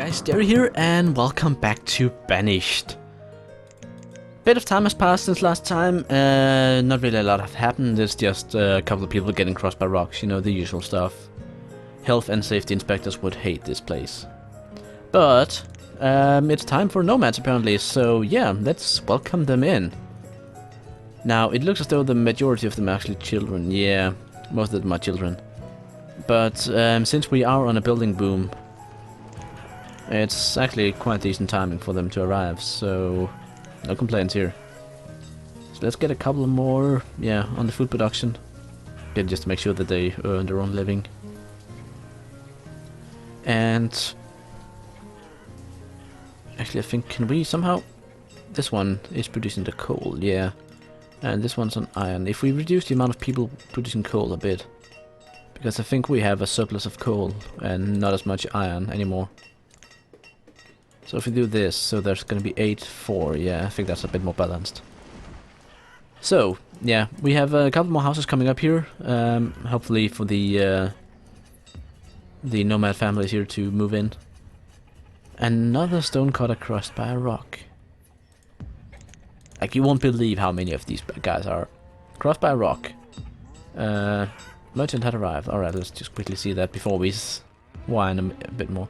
guys, Jerry here, and welcome back to Banished. Bit of time has passed since last time, not really a lot have happened, it's just a couple of people getting crossed by rocks, you know, the usual stuff. Health and safety inspectors would hate this place. But, it's time for nomads apparently, so yeah, let's welcome them in. Now, it looks as though the majority of them are actually children, yeah, most of them are children. But, since we are on a building boom, it's actually quite decent timing for them to arrive, so no complaints here. So let's get a couple more, yeah, on the food production. Yeah, just to make sure that they earn their own living. And actually I think, can we somehow... This one is producing the coal, yeah. And this one's on iron. If we reduce the amount of people producing coal a bit, because I think we have a surplus of coal and not as much iron anymore. So if we do this, so there's going to be 8-4, yeah, I think that's a bit more balanced. So, yeah, we have a couple more houses coming up here, hopefully for the nomad families here to move in. Another stone cutter crossed by a rock. Like, you won't believe how many of these guys are crossed by a rock. Merchant had arrived. Alright, let's just quickly see that before we whine a bit more.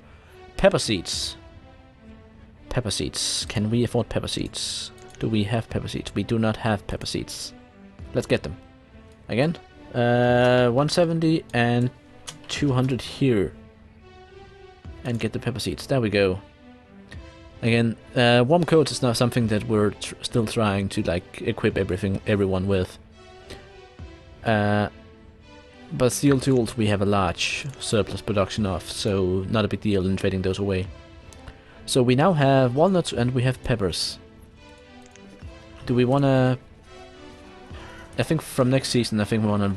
Pepper seeds. Pepper seeds. Can we afford pepper seeds? Do we have pepper seeds? We do not have pepper seeds. Let's get them. Again. 170 and 200 here. And get the pepper seeds. There we go. Again, warm coats is now something that we're still trying to like equip everyone with. But steel tools we have a large surplus production of, so not a big deal in trading those away. So we now have walnuts and we have peppers. Do we wanna... I think from next season I think we wanna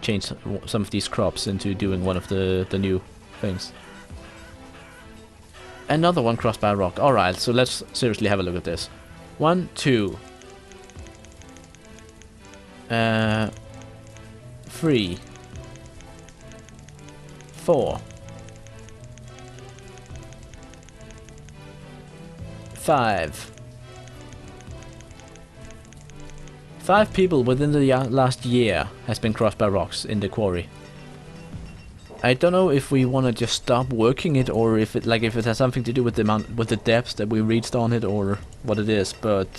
change some of these crops into doing one of the new things. Another one crossed by a rock. Alright, so let's seriously have a look at this. 1, 2... 3... 4... 5 people within the last year has been crossed by rocks in the quarry. I don't know if we want to just stop working it, or if it has something to do with the amount, with the depths that we reached on it, or what it is. But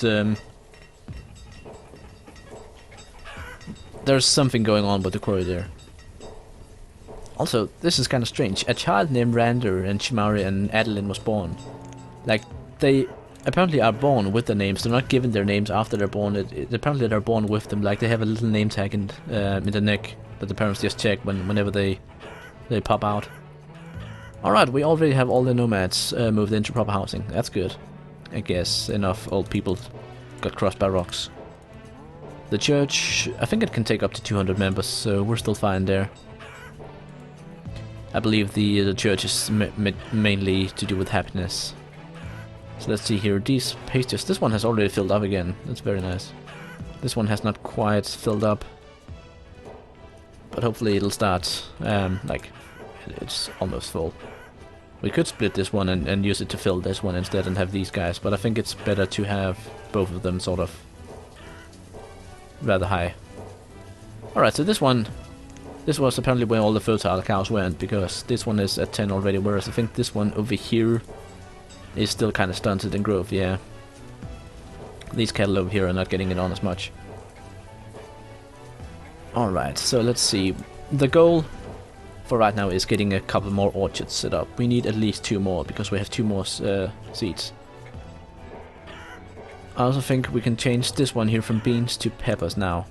there's something going on with the quarry there. Also, this is kind of strange. A child named Rander and Shimari and Adeline was born. Like, they apparently are born with the names. They're not given their names after they're born. Apparently they're born with them. Like, they have a little name tag in the neck that the parents just check whenever they pop out. Alright, we already have all the nomads moved into proper housing. That's good. I guess enough old people got crossed by rocks. The church, I think it can take up to 200 members, so we're still fine there. I believe the church is mainly to do with happiness. So let's see here, these pages, this one has already filled up again, that's very nice. This one has not quite filled up, but hopefully it'll start, like, it's almost full. We could split this one and use it to fill this one instead and have these guys, but I think it's better to have both of them sort of rather high. Alright, so this one, this was apparently where all the fertile cows went, because this one is at 10 already, whereas I think this one over here is still kind of stunted in growth, yeah. These cattle over here are not getting it on as much. Alright, so let's see. The goal for right now is getting a couple more orchards set up. We need at least 2 more, because we have 2 more seeds. I also think we can change this one here from beans to peppers now.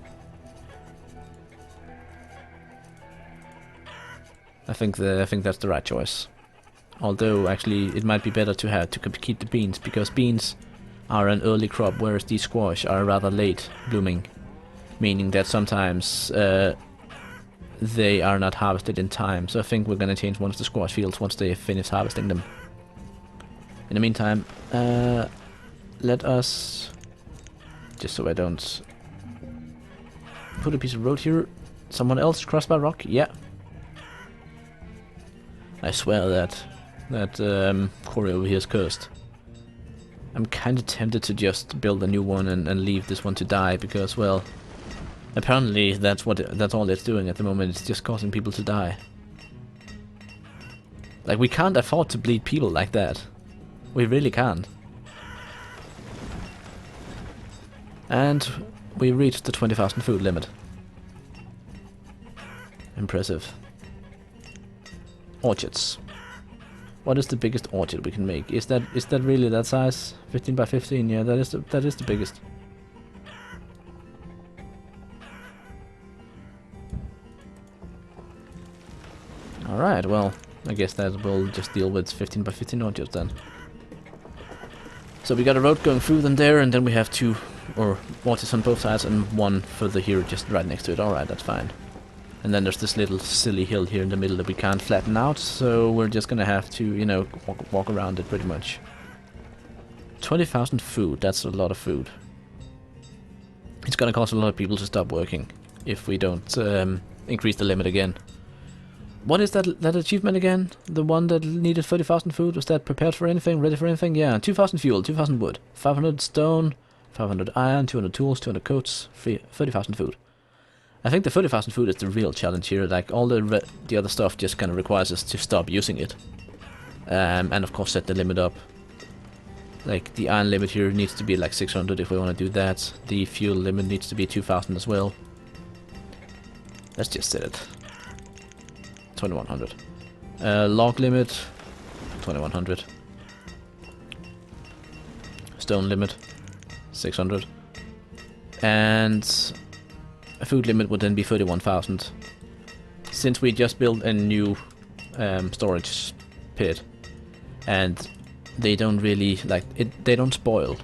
I think that's the right choice. Although, actually, it might be better to have to keep the beans, because beans are an early crop, whereas these squash are rather late blooming. Meaning that sometimes they are not harvested in time. So I think we're gonna change one of the squash fields once they finish harvesting them. In the meantime, let us... Just so I don't... put a piece of road here. Someone else crossed by rock? Yeah. I swear that that quarry over here is cursed. I'm kind of tempted to just build a new one and leave this one to die, because, well, apparently that's all it's doing at the moment. It's just causing people to die. Like, we can't afford to bleed people like that. We really can't. And we reached the 20,000 food limit. Impressive. Orchards. What is the biggest orchard we can make? Is that really that size? 15 by 15? Yeah, that is the biggest. All right. Well, I guess that will just deal with 15 by 15 orchards then. So we got a road going through them there, and then we have two orchards on both sides and one further here just right next to it. All right, that's fine. And then there's this little silly hill here in the middle that we can't flatten out, so we're just gonna have to, you know, walk around it pretty much. 20,000 food, that's a lot of food. It's gonna cause a lot of people to stop working if we don't increase the limit again. What is that achievement again? The one that needed 30,000 food? Was that prepared for anything? Ready for anything? Yeah, 2,000 fuel, 2,000 wood, 500 stone, 500 iron, 200 tools, 200 coats, 30,000 food. I think the 30,000 food is the real challenge here. Like, all the other stuff just kind of requires us to stop using it. And of course set the limit up. Like, the iron limit here needs to be like 600 if we want to do that. The fuel limit needs to be 2,000 as well. Let's just set it. 2,100. Log limit, 2,100. Stone limit, 600. And a food limit would then be 31,000. Since we just built a new storage pit, and they don't really like it. They don't spoil.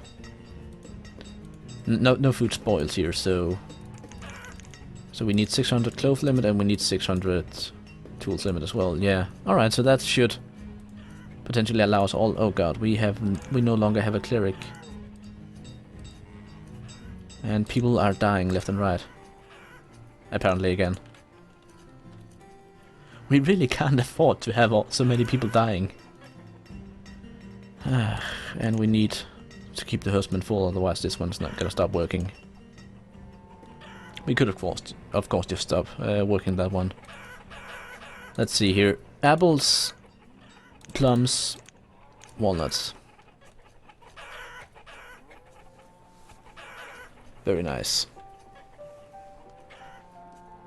No food spoils here, so we need 600 clothes limit, and we need 600 tools limit as well. Yeah. All right. So that should potentially allow us all. Oh god, we no longer have a cleric, and people are dying left and right. Apparently again. We really can't afford to have so many people dying. And we need to keep the husband full, otherwise this one's not gonna stop working. We could of course just stop working that one. Let's see here. Apples, plums, walnuts. Very nice.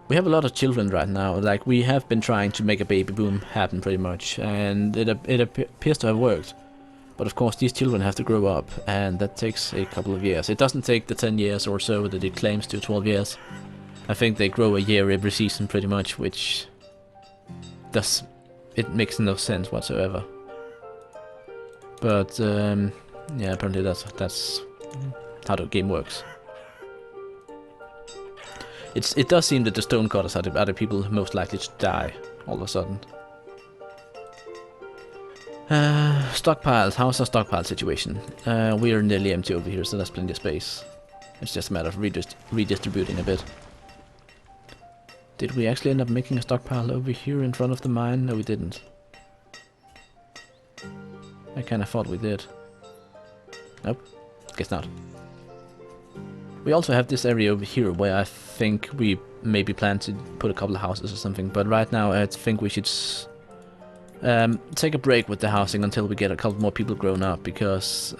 We have a lot of children right now. Like, we have been trying to make a baby boom happen pretty much, and it appears to have worked. But of course these children have to grow up, and that takes a couple of years. It doesn't take the 10 years or so that it claims to, 12 years. I think they grow a year every season pretty much, which it makes no sense whatsoever. But yeah, apparently that's how the game works. It does seem that the stonecutters are the people most likely to die all of a sudden. Stockpiles. How's our stockpile situation? We are nearly empty over here, so that's plenty of space. It's just a matter of redistributing a bit. Did we actually end up making a stockpile over here in front of the mine? No, we didn't. I kinda thought we did. Nope. Guess not. We also have this area over here where I think we maybe plan to put a couple of houses or something, but right now I think we should take a break with the housing until we get a couple more people grown up, because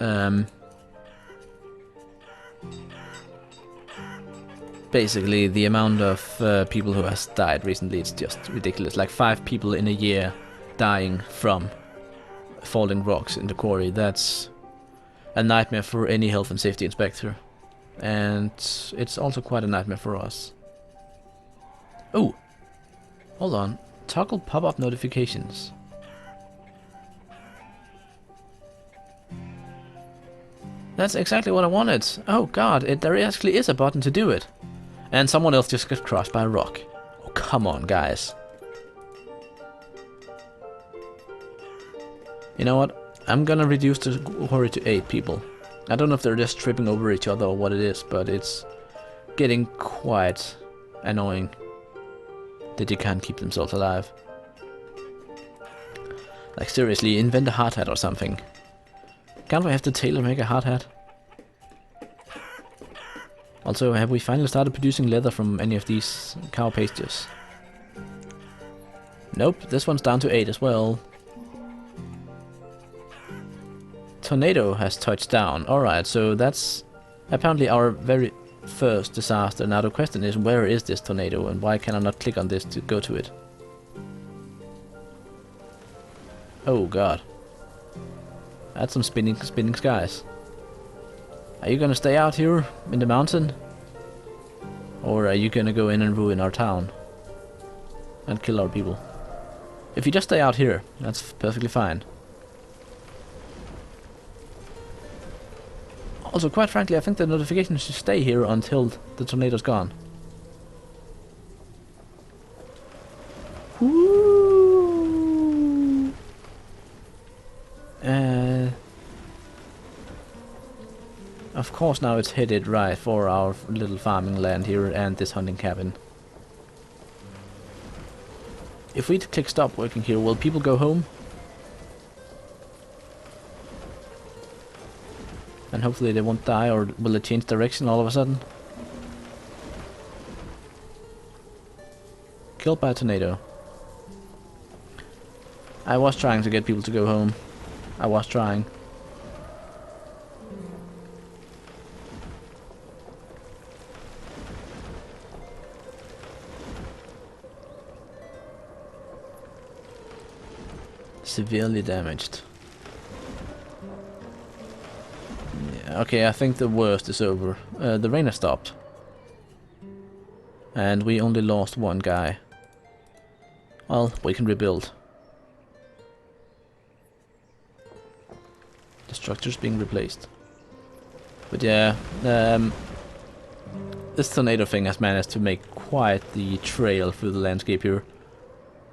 basically the amount of people who has died recently is just ridiculous. Like 5 people in a year dying from falling rocks in the quarry. That's a nightmare for any health and safety inspector. And it's also quite a nightmare for us. Oh, hold on. Toggle pop-up notifications. That's exactly what I wanted. Oh god, there actually is a button to do it. And someone else just got crushed by a rock. Oh, come on, guys. You know what? I'm gonna reduce the quarry to 8 people. I don't know if they're just tripping over each other or what it is, but it's getting quite annoying that they can't keep themselves alive. Like seriously, invent a hard hat or something. Can't we have the tailor make a hard hat? Also, have we finally started producing leather from any of these cow pastures? Nope, this one's down to 8 as well. Tornado has touched down. Alright, so that's apparently our very first disaster. Now the question is, where is this tornado and why can I not click on this to go to it? Oh god. That's some spinning skies. Are you gonna stay out here in the mountain? Or are you gonna go in and ruin our town? And kill our people? If you just stay out here, that's perfectly fine. Also, quite frankly, I think the notification should stay here until the tornado's gone. Woo! Of course now it's headed right for our little farming land here and this hunting cabin. If we click stop working here, will people go home? And hopefully they won't die, or will it change direction all of a sudden? Killed by a tornado. I was trying to get people to go home. I was trying. Severely damaged. Yeah, okay, I think the worst is over. The rain has stopped. And we only lost one guy. Well, we can rebuild. The structure's being replaced. But yeah, this tornado thing has managed to make quite the trail through the landscape here.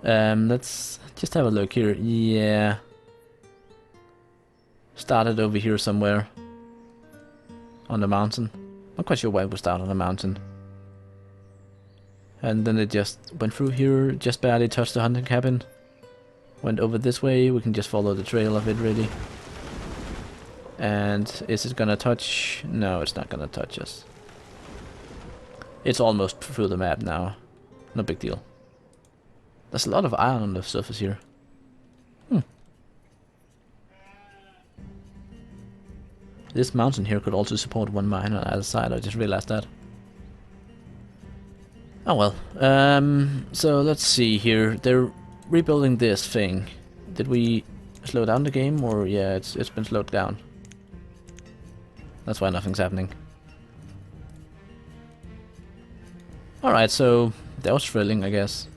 Let's just have a look here. Yeah. Started over here somewhere. On the mountain. Not quite sure why it was down on the mountain. And then it just went through here, just barely touched the hunting cabin. Went over this way, we can just follow the trail of it really. And is it gonna touch? No, it's not gonna touch us. It's almost through the map now. No big deal. There's a lot of iron on the surface here. This mountain here could also support one mine on either side, I just realized that. Oh well. So let's see here. They're rebuilding this thing. Did we slow down the game, or yeah, it's been slowed down. That's why nothing's happening. Alright, so that was thrilling, I guess.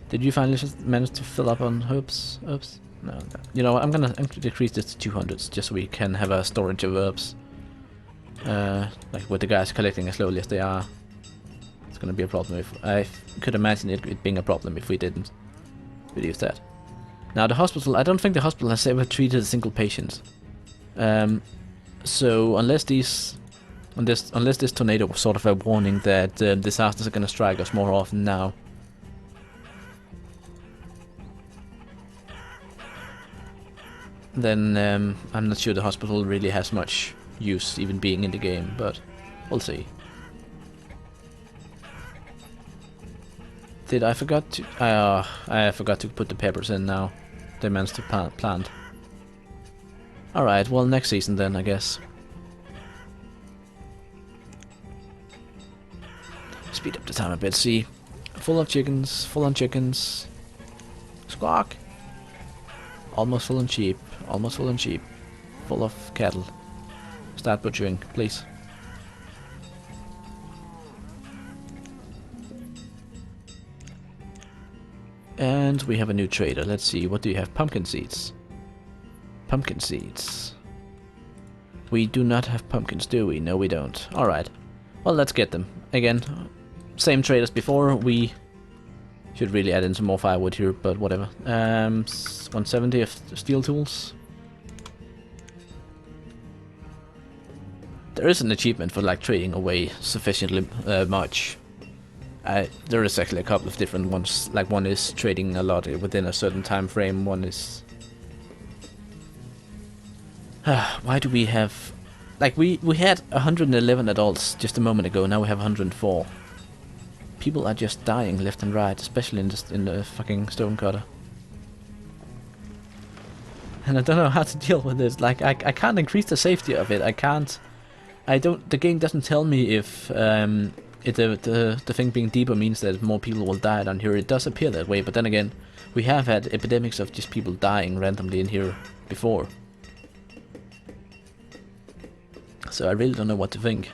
Did you finally just manage to fill up on herbs? Herbs? No. You know what, I'm gonna decrease this to 200 just so we can have a storage of herbs. Like with the guys collecting as slowly as they are. It's gonna be a problem if... I could imagine it being a problem if we didn't reduce that. Now the hospital, I don't think the hospital has ever treated a single patient. So unless this tornado was sort of a warning that disasters are gonna strike us more often now. Then I'm not sure the hospital really has much use even being in the game, but we'll see. Did I forgot to... I forgot to put the peppers in now. They managed to plant. Alright, well next season then, I guess. Speed up the time a bit, see. Full of chickens, full on chickens. Squawk! Almost full on sheep, almost full on sheep. Full of cattle. Start butchering, please. And we have a new trader. Let's see, what do you have? Pumpkin seeds. Pumpkin seeds. We do not have pumpkins, do we? No, we don't. Alright. Well, let's get them. Again, same trade as before. We should really add in some more firewood here, but whatever. 170 of steel tools. There is an achievement for like trading away sufficiently much. there is actually a couple of different ones. Like one is trading a lot within a certain time frame. One is. Why do we have? Like we had 111 adults just a moment ago. Now we have 104. People are just dying left and right, especially in the fucking stonecutter. And I don't know how to deal with this. Like I can't increase the safety of it. I can't. The game doesn't tell me if the thing being deeper means that more people will die down here. It does appear that way, but then again, we have had epidemics of just people dying randomly in here before. So I really don't know what to think.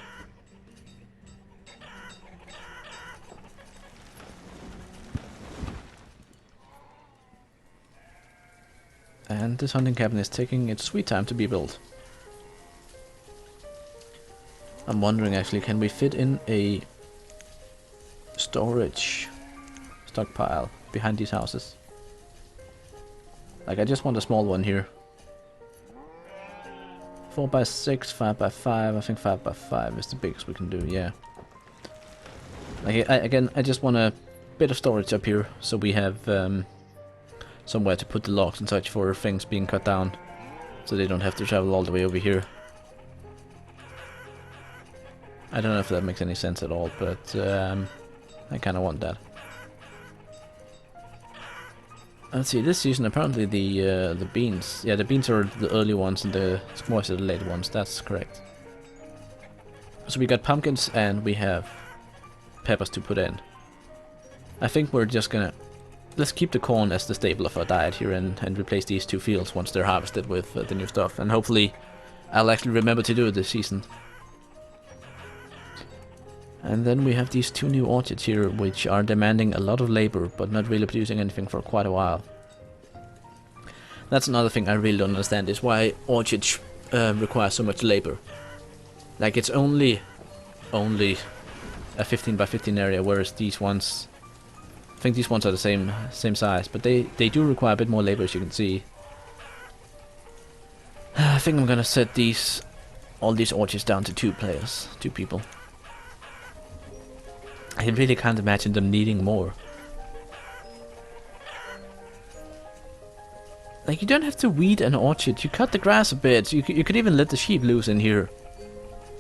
And this hunting cabin is taking its sweet time to be built. I'm wondering actually, can we fit in a storage stockpile behind these houses? Like, I just want a small one here. 4x6, 5x5, I think 5x5 is the biggest we can do, yeah. Like, again, I just want a bit of storage up here, so we have somewhere to put the logs and such for things being cut down, so they don't have to travel all the way over here. I don't know if that makes any sense at all, but I kind of want that. Let's see, this season apparently the beans, yeah, the beans are the early ones and the squash are the late ones, that's correct. So we got pumpkins and we have peppers to put in. I think we're just gonna, let's keep the corn as the staple of our diet here and replace these two fields once they're harvested with the new stuff. And hopefully I'll actually remember to do it this season. And then we have these two new orchards here, which are demanding a lot of labor, but not really producing anything for quite a while. That's another thing I really don't understand, is why orchards require so much labor. Like, it's only a 15 by 15 area, whereas these ones, I think these ones are the same size, but they do require a bit more labor, as you can see. I think I'm gonna set all these orchards down to 2 people. I really can't imagine them needing more. Like, you don't have to weed an orchard, you cut the grass a bit, you could even let the sheep loose in here.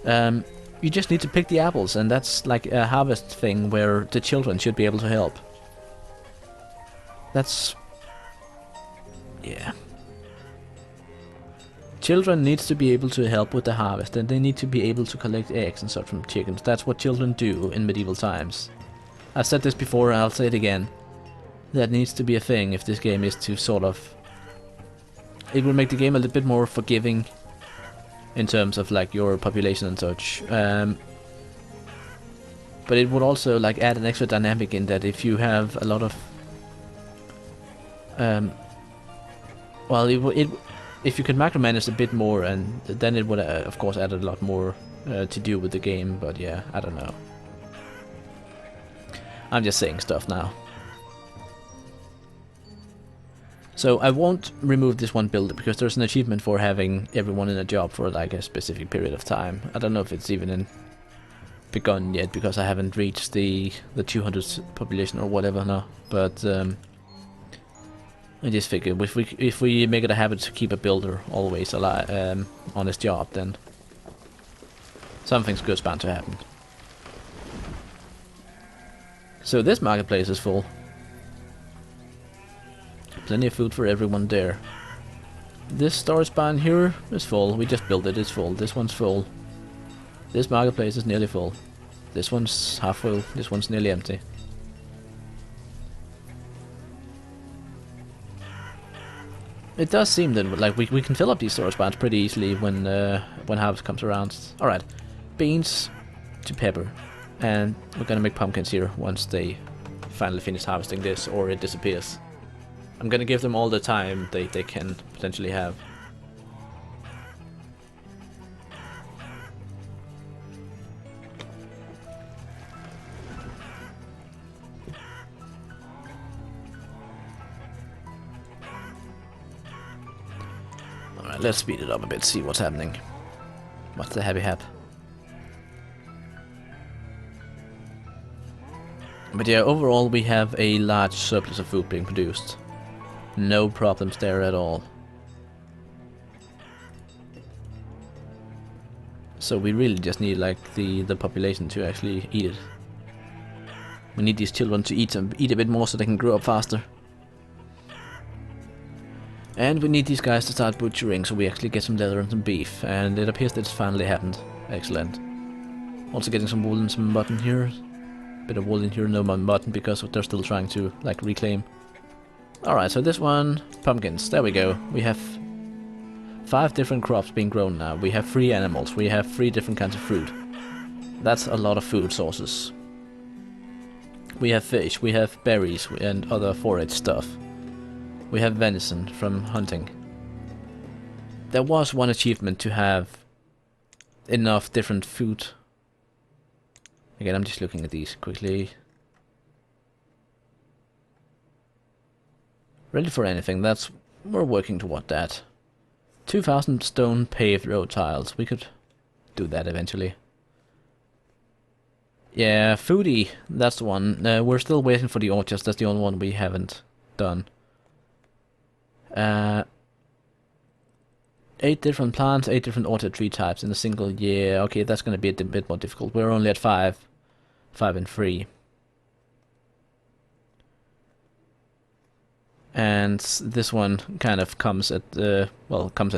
You just need to pick the apples, and that's like a harvest thing where the children should be able to help. That's... yeah. Children needs to be able to help with the harvest, and they need to be able to collect eggs and such from chickens. That's what children do in medieval times. I've said this before and I'll say it again. That needs to be a thing if this game is to sort of... it will make the game a little bit more forgiving in terms of like your population and such. But it would also like add an extra dynamic in that if you have a lot of... well, if you could macromanage a bit more, and then it would of course add a lot more to do with the game, but yeah, I don't know. I'm just saying stuff now. So I won't remove this one builder because there's an achievement for having everyone in a job for like a specific period of time. I don't know if it's even begun yet because I haven't reached the 200 population or whatever now, but I just figured if we make it a habit to keep a builder always alive on his job, then something's good's bound to happen. So this marketplace is full. Plenty of food for everyone there. This storage barn here is full. We just built it. It's full. This one's full. This marketplace is nearly full. This one's half full. This one's nearly empty. It does seem that like we can fill up these storage barns pretty easily when harvest comes around. All right, beans to pepper, and we're gonna make pumpkins here once they finally finish harvesting this, or it disappears. I'm gonna give them all the time they can potentially have. Alright, let's speed it up a bit, see what's happening. What's the happy hap? But yeah, overall we have a large surplus of food being produced. No problems there at all. So we really just need like the population to actually eat it. We need these children to eat a bit more so they can grow up faster. And we need these guys to start butchering so we actually get some leather and some beef. And it appears that it's finally happened. Excellent. Also getting some wool and some mutton here. Bit of wool in here, no mutton because they're still trying to like reclaim. Alright, so this one, pumpkins. There we go. We have 5 different crops being grown now. We have 3 animals. We have 3 different kinds of fruit. That's a lot of food sources. We have fish, we have berries and other forage stuff. We have venison from hunting. There was one achievement to have enough different food. Again, I'm just looking at these quickly. Ready for anything, we're working toward that. 2,000 stone paved road tiles, we could do that eventually. Yeah, foodie, that's the one. We're still waiting for the orchards, that's the only one we haven't done. 8 different plants, 8 different orchard tree types in a single year. Okay, that's gonna be a bit more difficult. We're only at 5 and 3. And this one kind of comes at the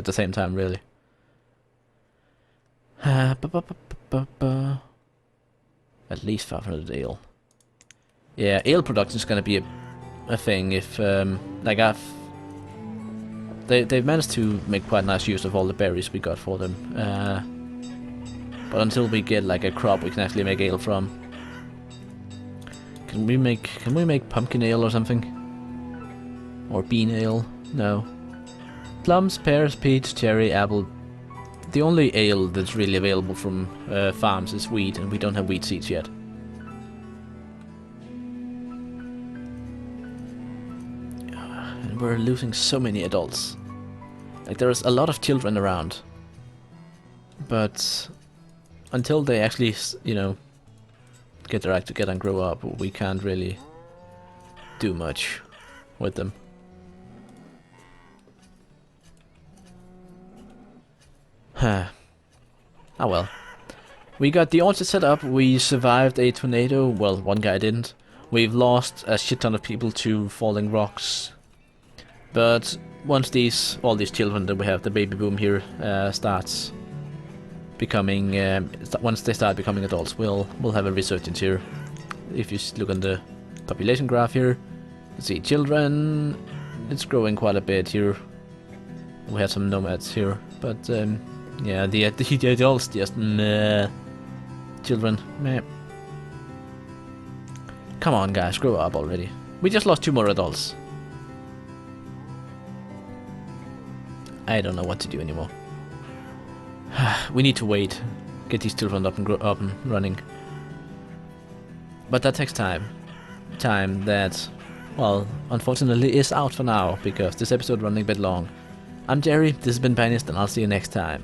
same time, really. At least 500 ale. Yeah, ale production is gonna be a thing if like they've managed to make quite nice use of all the berries we got for them. But until we get like a crop we can actually make ale from. Can we make pumpkin ale or something? Or bean ale? No. Plums, pears, peach, cherry, apple. The only ale that's really available from farms is wheat, and we don't have wheat seeds yet. And we're losing so many adults. Like, there's a lot of children around. But until they actually, you know, get their act together and grow up, we can't really do much with them. Ah well. We got the orchard set up, we survived a tornado, well, one guy didn't. We've lost a shit ton of people to falling rocks. But once all these children that we have, the baby boom here, starts becoming, once they start becoming adults, we'll have a resurgence here. If you look on the population graph here, you see children, it's growing quite a bit here. We have some nomads here, but yeah, the adults just meh. Children, meh. Come on, guys, grow up already. We just lost 2 more adults. I don't know what to do anymore. We need to wait, get these children up and running. But that takes time. Time that, well, unfortunately is out for now, because this episode running a bit long. I'm Jerry, this has been Banished, and I'll see you next time.